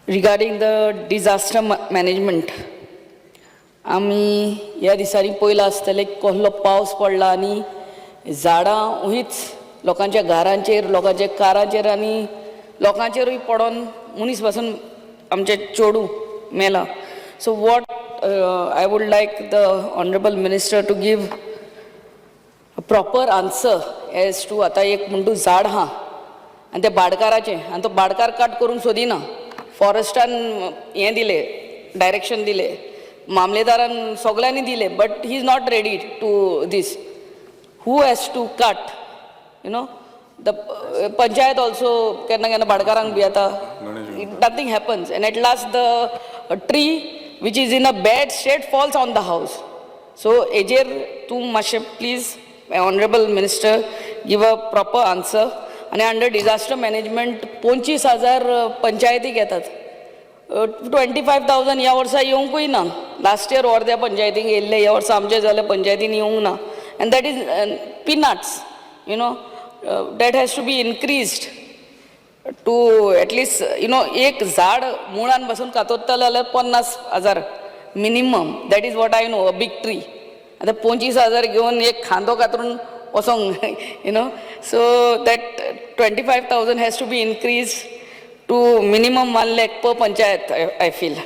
Regarding the disaster management, आम्ही या दिसांनी पयला आसतले कसलो पावस पडला आनी झाडां उहीच लोकांच्या घरांचेर लोकांच्या कारांचेर आनी लोकांचेरूय पडोन मनीस पासून आमचे चेडूं मेला. So what I would like the honourable minister to give a proper answer as to आतां एक म्हणटू झाड आहा आनी ते भाडकाराचें आनी तो भाडकार कट करूंक सोदिना. फॉरेस्टान हें दिलें डायरेक्शन दिलें मामलेदारान सगळ्यांनी दिलें but he is not ready to this. Who has to cut the panchayat also केन्ना केन्ना भाडकारांक बी येता. Nothing happens and at last the tree which is in a bad state falls on the house. So हेजेर तूं मातशें please honourable minister give a proper answer. आणि under disaster management 25,000 पंचायतीक येतात. 25,000 ह्या वर्सा येवंकूय ना. लास्ट इयर अर्द्या पंचायतीक येयल्ले, ह्या वर्सा आमचे जाल्यार पंचायतीन येवंक ना. And that is peanuts that has to be increased to at least एक झाड मुळान पासून कातरतले जाल्यार 50,000 minimum. That is what I know. A big tree आतां 25,000 घेवन एक खांदो कातरून वसोंक so that 25,000 has to be increased to minimum 1 lakh per panchayat, I feel.